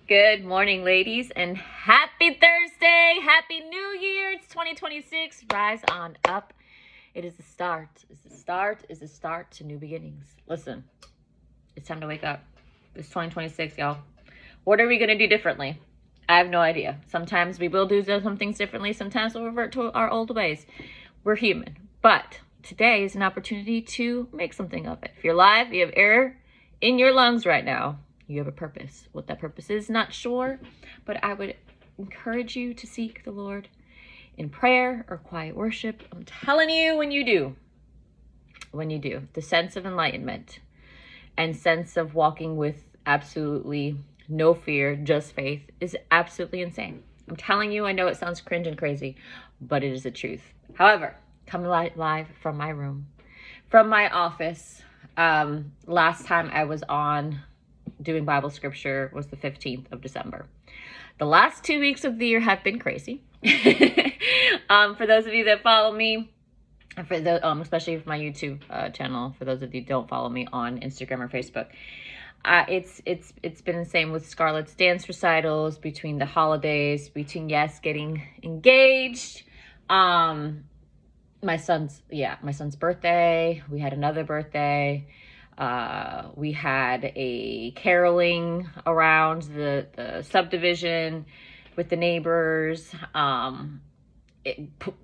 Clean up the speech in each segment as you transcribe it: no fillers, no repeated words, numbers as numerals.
Good morning, ladies, and happy Thursday. Happy New Year. It's 2026. Rise on up. It is the start. It's the start to new beginnings. Listen, it's time to wake up. It's 2026, y'all. What are we going to do differently? I have no idea. Sometimes we will do some things differently. Sometimes we'll revert to our old ways. We're human. But today is an opportunity to make something of it. If you're alive, you have air in your lungs right now. You have a purpose. What that purpose is, not sure, but I would encourage you to seek the Lord in prayer or quiet worship. I'm telling you, when you do, the sense of enlightenment and sense of walking with absolutely no fear, just faith is absolutely insane. I'm telling you, I know it sounds cringe and crazy, but it is the truth. However, coming live from my room, from my office. Last time I was on doing Bible scripture was the 15th of December. The last 2 weeks of the year have been crazy. For those of you that follow me, for the especially for my YouTube channel, for those of you who don't follow me on Instagram or Facebook, it's been the same with Scarlett's dance recitals, between the holidays, between getting engaged, my son's birthday. We had another birthday. We had a caroling around the subdivision with the neighbors,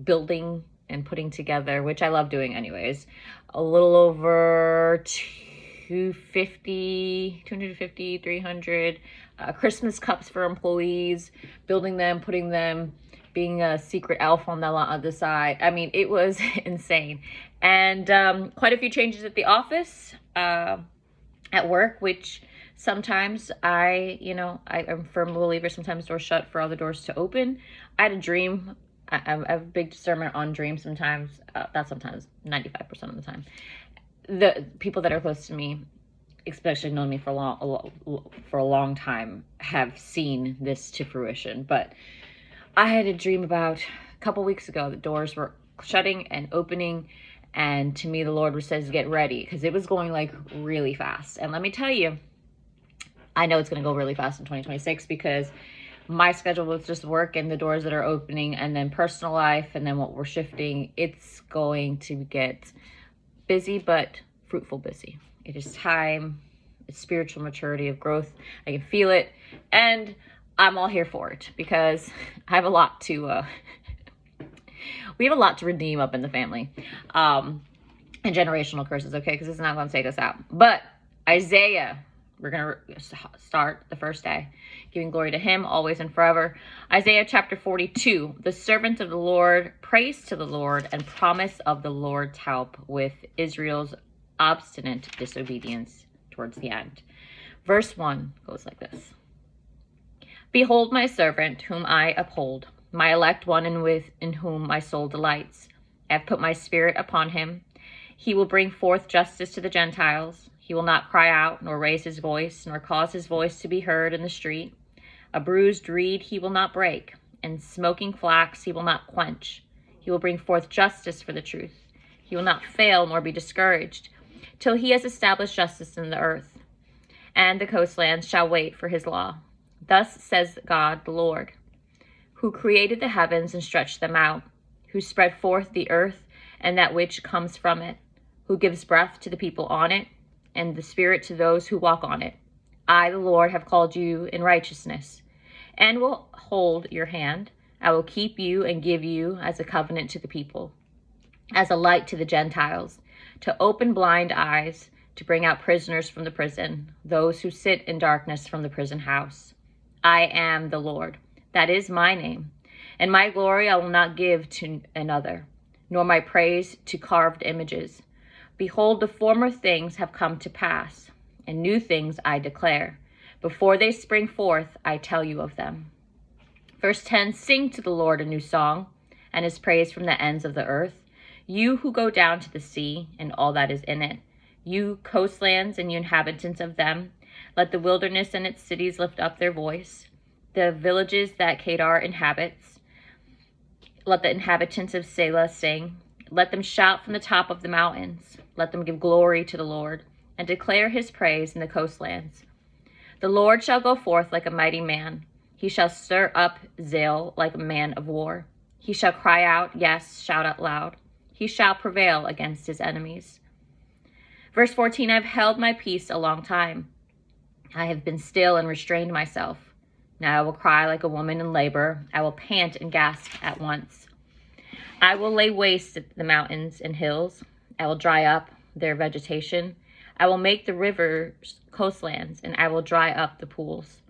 building and putting together, which I love doing anyways. A little over 250, 300 Christmas cups for employees, building them, putting them, being a secret elf on the other side. I mean, it was insane. And quite a few changes at the office, at work, which sometimes I'm a firm believer, sometimes doors shut for other doors to open. I had a dream. I have a big discernment on dreams sometimes, not sometimes, 95% of the time. The people that are close to me, especially known me for a long time, have seen this to fruition. But I had a dream about a couple weeks ago. The doors were shutting and opening, and to me the Lord says, get ready, because it was going like really fast. And let me tell you, I know it's going to go really fast in 2026, because my schedule was just work and the doors that are opening, and then personal life, and then what we're shifting. It's going to get busy, but fruitful busy. It is time. It's spiritual maturity of growth. I can feel it, and I'm all here for it, because I have a lot to we have a lot to redeem up in the family, and generational curses, okay, because it's not going to take us out. But Isaiah, we're going to start the first day giving glory to him always and forever. Isaiah chapter 42, the servant of the Lord prays to the Lord and promise of the Lord's help with Israel's obstinate disobedience towards the end. Verse 1 goes like this. Behold my servant whom I uphold, my elect one in whom my soul delights. I have put my spirit upon him. He will bring forth justice to the Gentiles. He will not cry out, nor raise his voice, nor cause his voice to be heard in the street. A bruised reed he will not break, and smoking flax he will not quench. He will bring forth justice for the truth. He will not fail nor be discouraged, till he has established justice in the earth. And the coastlands shall wait for his law. Thus says God the Lord, who created the heavens and stretched them out, who spread forth the earth and that which comes from it, who gives breath to the people on it, and the spirit to those who walk on it. I, the Lord, have called you in righteousness, and will hold your hand. I will keep you and give you as a covenant to the people, as a light to the Gentiles, to open blind eyes, to bring out prisoners from the prison, those who sit in darkness from the prison house. I am the Lord. That is my name. And my glory I will not give to another, nor my praise to carved images. Behold, the former things have come to pass, and new things I declare. Before they spring forth, I tell you of them. Verse 10, sing to the Lord a new song, and his praise from the ends of the earth. You who go down to the sea, and all that is in it. You coastlands and you inhabitants of them. Let the wilderness and its cities lift up their voice. The villages that Kedar inhabits. Let the inhabitants of Selah sing. Let them shout from the top of the mountains. Let them give glory to the Lord and declare his praise in the coastlands. The Lord shall go forth like a mighty man. He shall stir up zeal like a man of war. He shall cry out, yes, shout out loud. He shall prevail against his enemies. Verse 14, I've held my peace a long time. I have been still and restrained myself. Now I will cry like a woman in labor. I will pant and gasp at once. I will lay waste the mountains and hills. I will dry up their vegetation. I will make the rivers coastlands, and I will dry up the pools.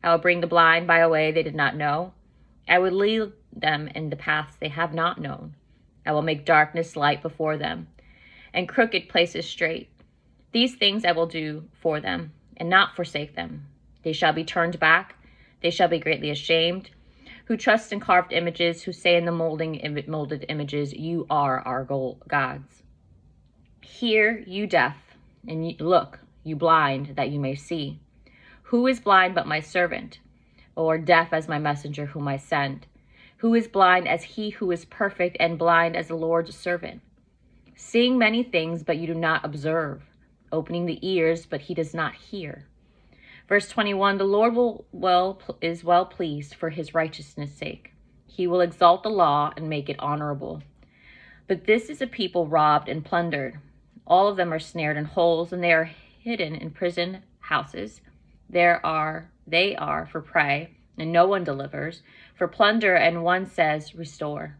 I will bring the blind by a way they did not know. I will lead them in the paths they have not known. I will make darkness light before them, and crooked places straight. These things I will do for them, and not forsake them. They shall be turned back. They shall be greatly ashamed. Who trust in carved images, who say in the molded images, you are our gods. Hear, you deaf, and look, you blind, that you may see. Who is blind but my servant, or deaf as my messenger whom I send? Who is blind as he who is perfect, and blind as the Lord's servant? Seeing many things, but you do not observe. Opening the ears, but he does not hear. Verse 21, the Lord is well pleased for his righteousness' sake. He will exalt the law and make it honorable. But this is a people robbed and plundered. All of them are snared in holes, and they are hidden in prison houses. They are for prey, and no one delivers, for plunder, and one says, restore.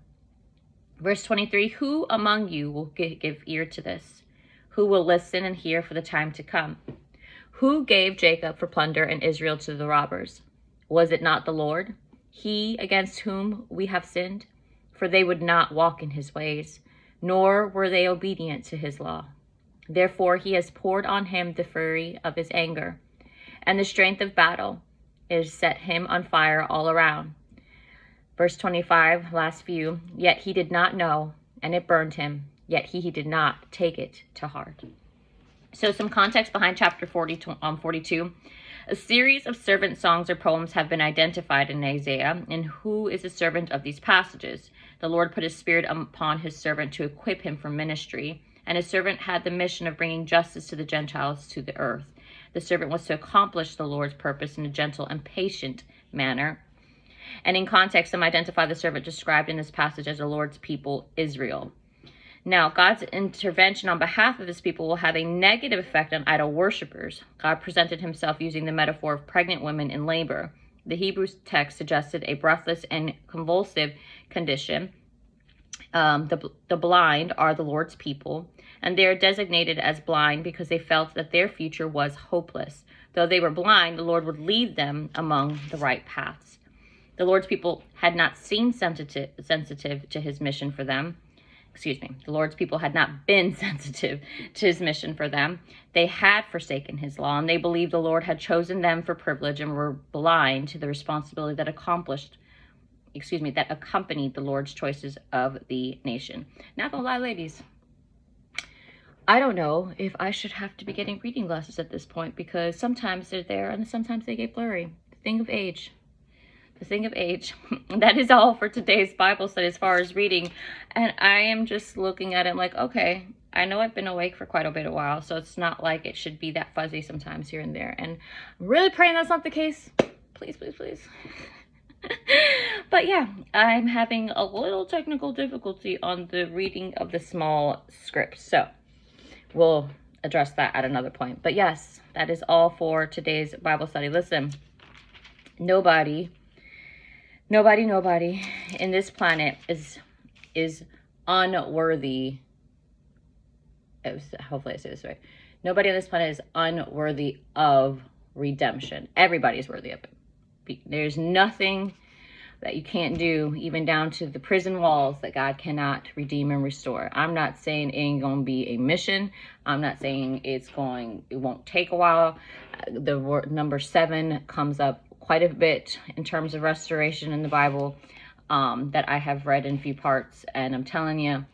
Verse 23, who among you will give ear to this? Who will listen and hear for the time to come? Who gave Jacob for plunder and Israel to the robbers? Was it not the Lord, he against whom we have sinned? For they would not walk in his ways, nor were they obedient to his law. Therefore he has poured on him the fury of his anger, and the strength of battle is set him on fire all around. Verse 25, last few, yet he did not know, and it burned him, yet he did not take it to heart. So some context behind chapter 42. A series of servant songs or poems have been identified in Isaiah. And who is a servant of these passages? The Lord put his spirit upon his servant to equip him for ministry. And his servant had the mission of bringing justice to the Gentiles to the earth. The servant was to accomplish the Lord's purpose in a gentle and patient manner. And in context, some identify the servant described in this passage as the Lord's people, Israel. Now, God's intervention on behalf of his people will have a negative effect on idol worshippers. God presented himself using the metaphor of pregnant women in labor. The Hebrew text suggested a breathless and convulsive condition. The blind are the Lord's people, and they are designated as blind because they felt that their future was hopeless. Though they were blind, the Lord would lead them among the right paths. The Lord's people had not seemed sensitive to his mission for them. The Lord's people had not been sensitive to his mission for them. They had forsaken his law, and they believed the Lord had chosen them for privilege and were blind to the responsibility that accompanied the Lord's choices of the nation. Not gonna lie, ladies, I don't know if I should have to be getting reading glasses at this point, because sometimes they're there and sometimes they get blurry. The thing of age. That is all for today's Bible study as far as reading. And I am just looking at it like, okay, I know I've been awake for quite a bit of while, so it's not like it should be that fuzzy sometimes here and there. And I'm really praying that's not the case. Please, please, please. But yeah, I'm having a little technical difficulty on the reading of the small script. So we'll address that at another point. But yes, that is all for today's Bible study. Listen, nobody in this planet is unworthy. Hopefully I say this right. Nobody on this planet is unworthy of redemption. Everybody's worthy of it. There's nothing that you can't do, even down to the prison walls, that God cannot redeem and restore. I'm not saying it ain't gonna be a mission. I'm not saying it won't take a while. The word number 7 comes up quite a bit in terms of restoration in the Bible that I have read in a few parts. And I'm telling you,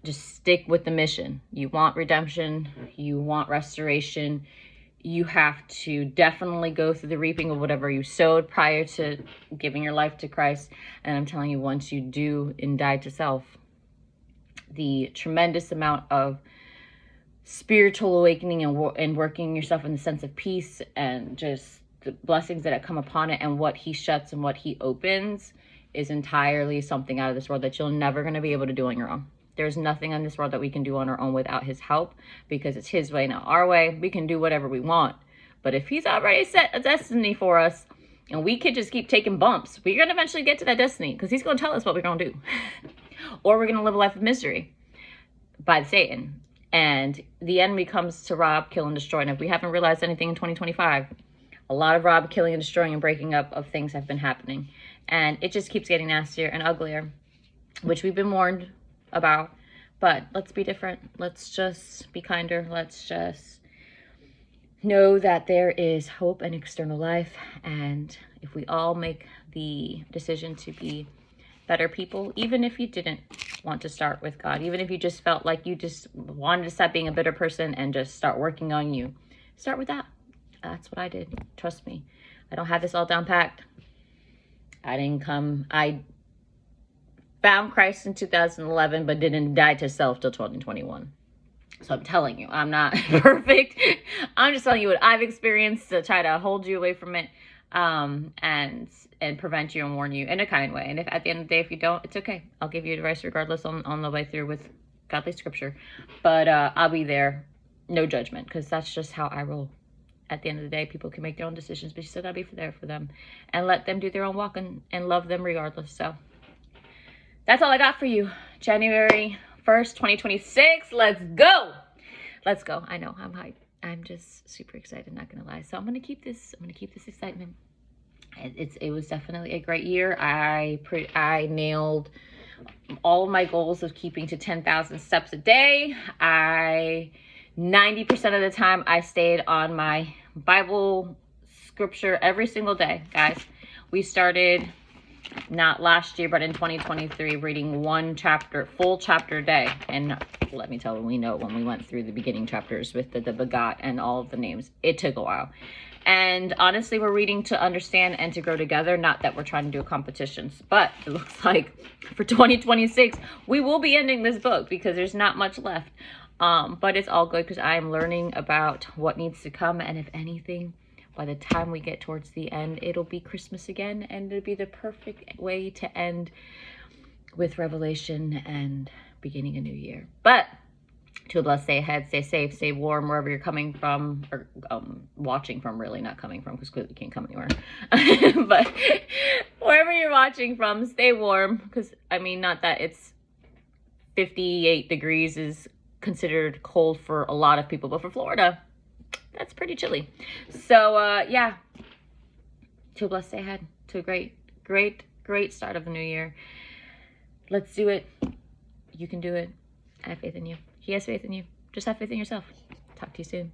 just stick with the mission. You want redemption, you want restoration, you have to definitely go through the reaping of whatever you sowed prior to giving your life to Christ. And I'm telling you, once you do and die to self, the tremendous amount of spiritual awakening and working yourself in the sense of peace and just the blessings that come upon it, and what he shuts and what he opens is entirely something out of this world that you're never going to be able to do on your own. There's nothing in this world that we can do on our own without his help, because it's his way, not our way. We can do whatever we want, but if he's already set a destiny for us and we could just keep taking bumps, we're going to eventually get to that destiny, because he's going to tell us what we're going to do. Or we're going to live a life of misery by Satan. And the enemy comes to rob, kill, and destroy. And if we haven't realized anything in 2025, a lot of rob, killing, and destroying and breaking up of things have been happening. And it just keeps getting nastier and uglier, which we've been warned about. But let's be different. Let's just be kinder. Let's just know that there is hope and external life. And if we all make the decision to be better people, even if you didn't want to start with God, even if you just felt like you just wanted to stop being a bitter person and just start working on you, start with that. That's what I did. Trust me. I don't have this all down packed. I found Christ in 2011, but didn't die to self till 2021. So I'm telling you, I'm not perfect. I'm just telling you what I've experienced to try to hold you away from it, and prevent you and warn you in a kind way. And if at the end of the day, if you don't, it's okay. I'll give you advice regardless on the way through with godly scripture. But I'll be there, no judgment, because that's just how I roll. At the end of the day, people can make their own decisions, but you still gotta be there for them and let them do their own walk and love them regardless. So that's all I got for you. January 1st, 2026. Let's go. Let's go. I know I'm hyped. I'm just super excited, not gonna lie. So I'm gonna keep this excitement. It was definitely a great year. I nailed all of my goals of keeping to 10,000 steps a day. 90% of the time I stayed on my Bible scripture every single day, guys. We started not last year, but in 2023, reading one full chapter a day. And let me tell you, we know when we went through the beginning chapters with the begot and all of the names, it took a while. And honestly, we're reading to understand and to grow together, not that we're trying to do a competition. But it looks like for 2026, we will be ending this book because there's not much left. But it's all good because I am learning about what needs to come. And if anything, by the time we get towards the end, it'll be Christmas again. And it'll be the perfect way to end with revelation and beginning a new year. But to a blessed day ahead, stay safe, stay warm wherever you're coming from, or watching from, really, not coming from, because clearly you can't come anywhere. But wherever you're watching from, stay warm, because I mean, not that it's 58 degrees is considered cold for a lot of people, but for Florida, that's pretty chilly. So yeah, to a blessed day ahead, to a great start of the new year. Let's do it. You can do it. I have faith in you. He has faith in you. Just have faith in yourself. Talk to you soon.